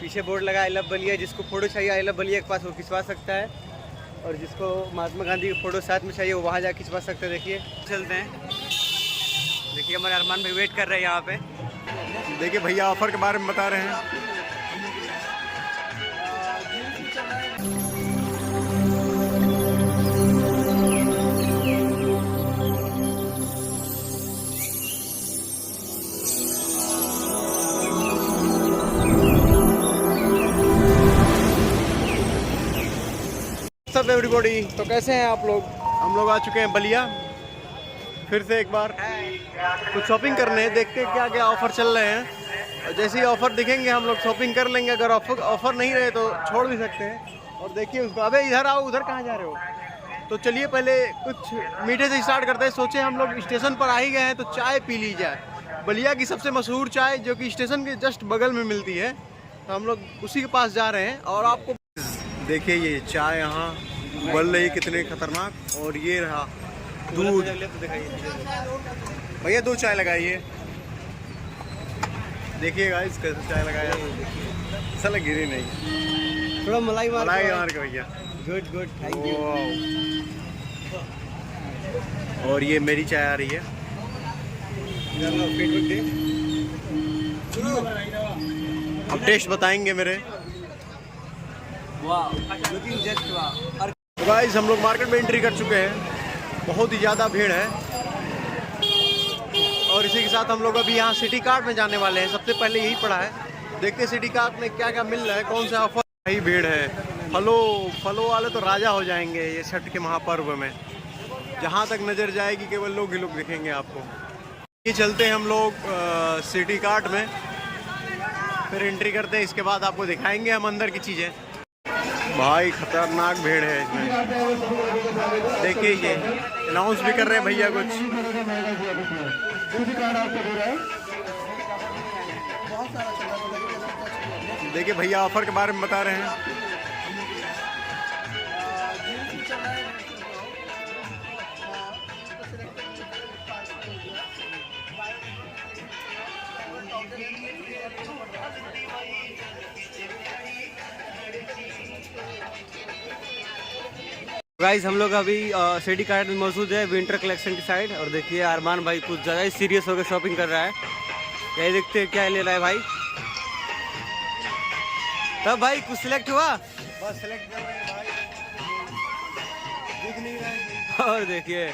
पीछे बोर्ड लगा I love Ballia, जिसको फोटो चाहिए आई लव बलिया के पास वो खिंचवा सकता है, और जिसको महात्मा गांधी की फ़ोटो साथ में चाहिए वो वहाँ जाके खिंचवा सकते हैं। देखिए चलते हैं, देखिए हमारे अरमान भाई वेट कर रहे हैं यहाँ पे। देखिए भैया ऑफर के बारे में बता रहे हैं। सब एवरीबॉडी, तो कैसे हैं आप लोग? हम लोग आ चुके हैं बलिया फिर से एक बार कुछ शॉपिंग करने, देखते हैं क्या क्या ऑफर चल रहे हैं, और जैसे ही ऑफर दिखेंगे हम लोग शॉपिंग कर लेंगे। अगर ऑफर नहीं रहे तो छोड़ भी सकते हैं। और देखिए उसको, अबे इधर आओ, उधर कहाँ जा रहे हो? तो चलिए पहले कुछ मीठे से स्टार्ट करते हैं। सोचे हम लोग स्टेशन पर आ ही गए हैं तो चाय पी ली जाए। बलिया की सबसे मशहूर चाय जो कि स्टेशन के जस्ट बगल में मिलती है, तो हम लोग उसी के पास जा रहे हैं। और आपको देखिए ये चाय यहाँ उबल रही, कितने खतरनाक। और ये रहा दूध, भैया 2 चाय लगाइए। देखिए गाइस कैसे चाय लगाया, साला गिरी नहीं, थोड़ा मलाई मार के भैया। Good good, thank you. और ये मेरी चाय आ रही है। अब टेस्ट बताएंगे मेरे। तो गाइस हम लोग मार्केट में एंट्री कर चुके हैं, बहुत ही ज़्यादा भीड़ है। और इसी के साथ हम लोग अभी यहाँ सिटी कार्ट में जाने वाले हैं। सबसे पहले यही पड़ा है, देखते हैं सिटी कार्ट में क्या क्या मिल रहा है, कौन सा ऑफर। यही भीड़ है, फलों वाले तो राजा हो जाएंगे ये छठ के महापर्व में। जहाँ तक नज़र जाएगी केवल लोग ही लोग दिखेंगे आपको। ये चलते हैं हम लोग सिटी कार्ट में, फिर एंट्री करते हैं। इसके बाद आपको दिखाएंगे हम अंदर की चीज़ें। भाई खतरनाक भीड़ है इसमें। देखिए ये अनाउंस भी कर रहे हैं भैया कुछ। देखिए भैया ऑफर के बारे में बता रहे हैं। गाइस हम लोग अभी सिटी कार्ट में मौजूद है विंटर कलेक्शन की साइड। और देखिए अरमान भाई कुछ ज़्यादा ही सीरियस होकर शॉपिंग कर रहा है। यही देखते हैं क्या ले रहा है भाई। तब भाई कुछ सिलेक्ट हुआ? बस सिलेक्ट कर रहे हैं भाई, दिख नहीं रहा है। और देखिए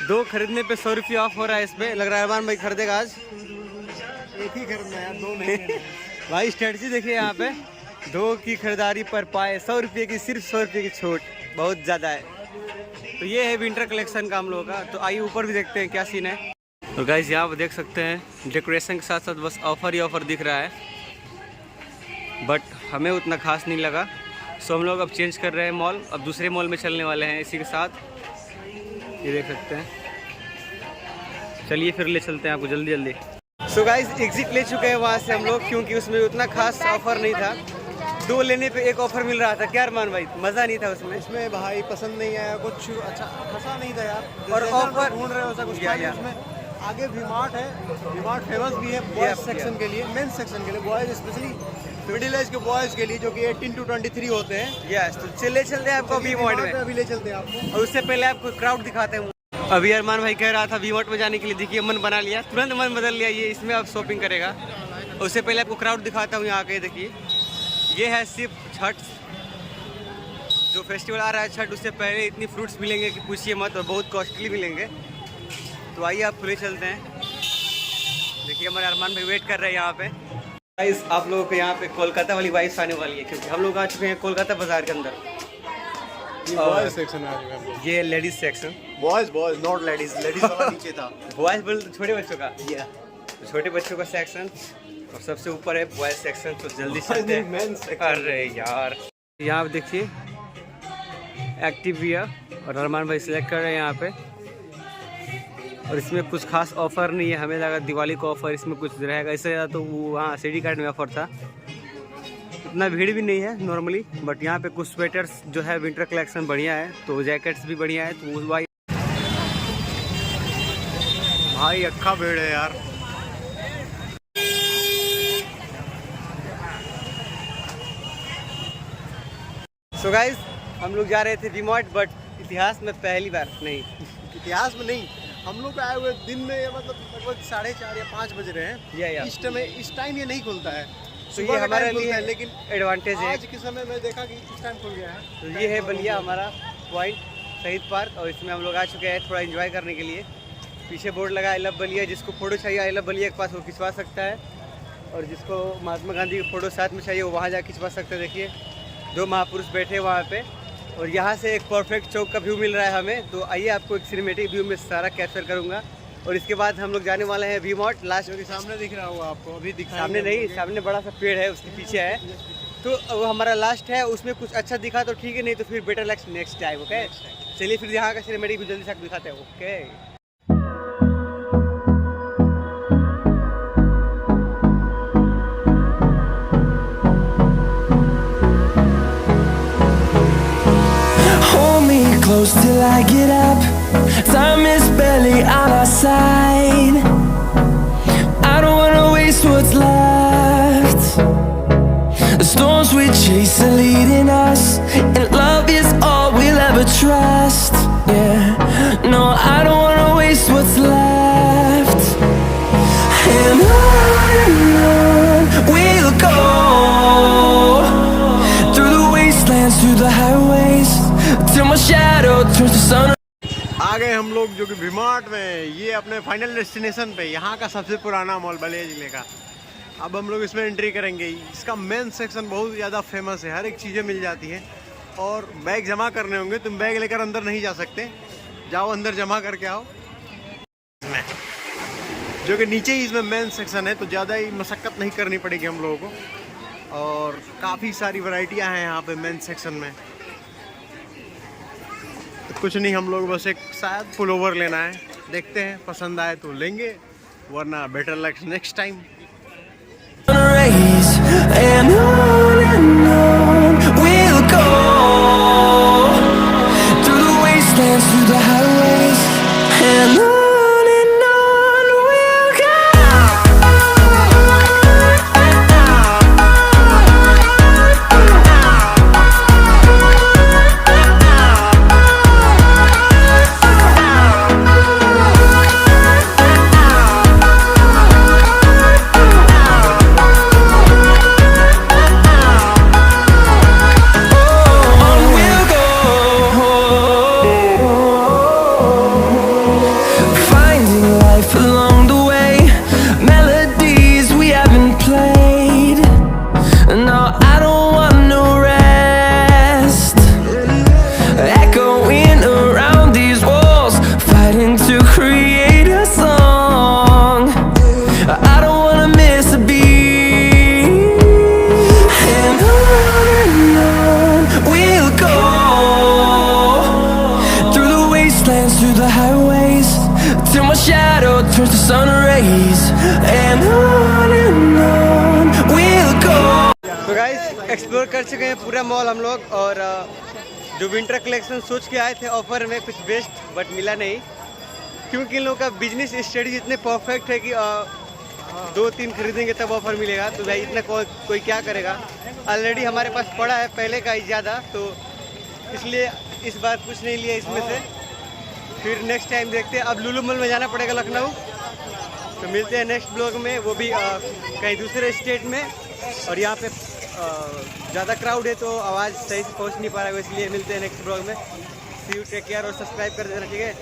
2 खरीदने पे 100 रुपये ऑफ हो रहा है इसमें। लग रहा है अरमान भाई खरीदेगा आज। एक ही खरीदना है, 2 नहीं। भाई स्ट्रेटजी देखिए यहाँ पे, 2 की खरीदारी पर पाए 100 रुपये की, सिर्फ 100 रुपये की छूट, बहुत ज़्यादा है। तो ये है विंटर कलेक्शन का हम लोगों का। तो आइए ऊपर भी देखते हैं क्या सीन है। तो गाइस यहाँ पर देख सकते हैं डेकोरेशन के साथ साथ बस ऑफर ही ऑफर दिख रहा है, बट हमें उतना खास नहीं लगा। सो हम लोग अब चेंज कर रहे हैं मॉल, अब दूसरे मॉल में चलने वाले हैं इसी के साथ। ये देख सकते हैं, चलिए फिर ले चलते हैं आपको जल्दी जल्दी। सो गाइस एग्जिट ले चुके हैं वहाँ से हम लोग, क्योंकि उसमें उतना खास ऑफर नहीं था। 2 लेने पे 1 ऑफर मिल रहा था। क्या अरमान भाई मज़ा नहीं था उसमें? इसमें भाई पसंद नहीं आया, कुछ अच्छा खासा नहीं था यार। और ऑफर ढूंढ रहे हो ऐसा कुछ नहीं। उसमें आगे वीमार्ट है, वीमार्ट फेमस भी है बॉयज सेक्शन के लिए, मेंस सेक्शन के लिए, बॉयज स्पेशली मिडिल एज के बॉयज के लिए जो कि 18 to 23 होते हैं। यस, तो चले चलते हैं आपको वी-मार्ट में। अभी ले चलते हैं आपको, और उससे पहले आपको क्राउड दिखाते हैं। अभी अरमान भाई कह रहा था वी-मार्ट में जाने के लिए, देखिए मन बना लिया, तुरंत मन बदल लिया, ये इसमें आप शॉपिंग करेगा। उससे पहले आपको क्राउड दिखाता हूँ यहाँ के। देखिए ये है सिर्फ छठ, जो फेस्टिवल आ रहा है छठ, उससे पहले इतनी फ्रूट्स मिलेंगे कि पूछिए मत, और बहुत कॉस्टली मिलेंगे। तो आइए आप खुले चलते हैं। देखिए हमारे अरमान भाई वेट कर रहे हैं यहाँ पे। गाइस आप लोगों को यहाँ पे कोलकाता वाली वाइब्स आने वाली है, क्योंकि हम लोग आ चुके हैं कोलकाता बाजार के अंदर। बॉयज सेक्शन आ, ये ladies section, boys not ladies, ladies वाला नीचे था। बॉयज बोल तो छोटे बच्चों का, तो छोटे बच्चों का सेक्शन, और सबसे ऊपर है बॉयज सेक्शन। तो जल्दी चलते हैं। अरे यार यहाँ पे देखिए एक्टिव वियर, और अरमान भाई सिलेक्ट कर रहे हैं यहाँ पे। और इसमें कुछ खास ऑफर नहीं है, हमें लगा दिवाली का ऑफर इसमें कुछ रहेगा, इससे ज़्यादा तो वो वहाँ सिटी कार्ट में ऑफर था। इतना भीड़ भी नहीं है नॉर्मली, बट यहाँ पे कुछ स्वेटर्स जो है विंटर कलेक्शन बढ़िया है, तो जैकेट्स भी बढ़िया है। तो भाई अक्खा भीड़ है यार। सो गाइस हम लोग जा रहे थे वी-मार्ट, बट इतिहास में पहली बार नहीं, इतिहास में नहीं, हम लोग आए हुए दिन में मतलब लगभग 4:30 या 5 बज रहे हैं। या इस टाइम ये नहीं खुलता है, तो ये हमारे लिए लेकिन एडवांटेज है। आज के समय में देखा कि इस टाइम खुल गया है। तो ये है बलिया हमारा पॉइंट, शहीद पार्क, और इसमें हम लोग आ चुके हैं थोड़ा एंजॉय करने के लिए। पीछे बोर्ड लगा आई लव बलिया, जिसको फोटो चाहिए आई लव बलिया के पास वो खिंचवा सकता है, और जिसको महात्मा गांधी की फ़ोटो साथ में चाहिए वो वहाँ जा खिंचवा सकते हैं। देखिए 2 महापुरुष बैठे वहाँ पे, और यहाँ से एक परफेक्ट चौक का व्यू मिल रहा है हमें। तो आइए आपको एक सिनेमेटिक व्यू में सारा कैप्चर करूँगा, और इसके बाद हम लोग जाने वाले हैं वी-मार्ट। लास्ट के सामने दिख रहा होगा आपको, अभी सामने नहीं, सामने बड़ा सा पेड़ है उसके पीछे है, तो वो हमारा लास्ट है। उसमें कुछ अच्छा दिखा तो ठीक है, नहीं तो फिर better lux next time. Okay चलिए फिर यहाँ का सिनेमेटिक व्यू जल्दी से आपको दिखाते हैं। Okay close till I get up. Time is barely on our side. I don't wanna waste what's left. The storms we chase are leading us, and love is all we'll ever trust. Yeah, no, I don't wanna waste what's left. And on we'll go, through the wastelands, through the highways, till my shadow turns to sun. आ गए हम लोग जो कि वी-मार्ट में, ये अपने final destination पे, यहाँ का सबसे पुराना मॉल बलिया जिले का। अब हम लोग इसमें एंट्री करेंगे। इसका मेन सेक्शन बहुत ज़्यादा फेमस है, हर एक चीज़ें मिल जाती हैं, और बैग जमा करने होंगे। तुम बैग लेकर अंदर नहीं जा सकते, जाओ अंदर जमा करके आओ। जो कि नीचे ही इसमें मेन सेक्शन है, तो ज़्यादा ही मशक्क़त नहीं करनी पड़ेगी हम लोगों को, और काफ़ी सारी वैरायटियाँ हैं यहाँ पे मेन सेक्शन में। कुछ नहीं, हम लोग बस एक शायद पुलोवर लेना है, देखते हैं पसंद आए तो लेंगे, वरना better luck next time. We'll go through the wastelands, through the highways, and on we'll go. Through the highways, till my shadow turns to sun rays, and on we'll go. तो गाइस एक्सप्लोर कर चुके हैं पूरा mall हम लोग, और जो winter collection सोच के आए थे ऑफर में कुछ बेस्ट, बट मिला नहीं, क्योंकि इन लोगों का बिजनेस स्ट्रेटजी इतने परफेक्ट है कि 2-3 खरीदेंगे तब ऑफर मिलेगा। तो भाई इतना कोई क्या करेगा, ऑलरेडी हमारे पास पड़ा है पहले का ही ज़्यादा, तो इसलिए इस बार कुछ नहीं लिया इसमें से। फिर नेक्स्ट टाइम देखते हैं। अब लुलु मॉल में जाना पड़ेगा लखनऊ, तो मिलते हैं नेक्स्ट ब्लॉग में, वो भी कहीं दूसरे स्टेट में, और यहाँ पे ज़्यादा क्राउड है तो आवाज़ सही से पहुँच नहीं पा रहा है, इसलिए मिलते हैं नेक्स्ट ब्लॉग में। सी यू, टेक केयर, और सब्सक्राइब कर देना, ठीक है।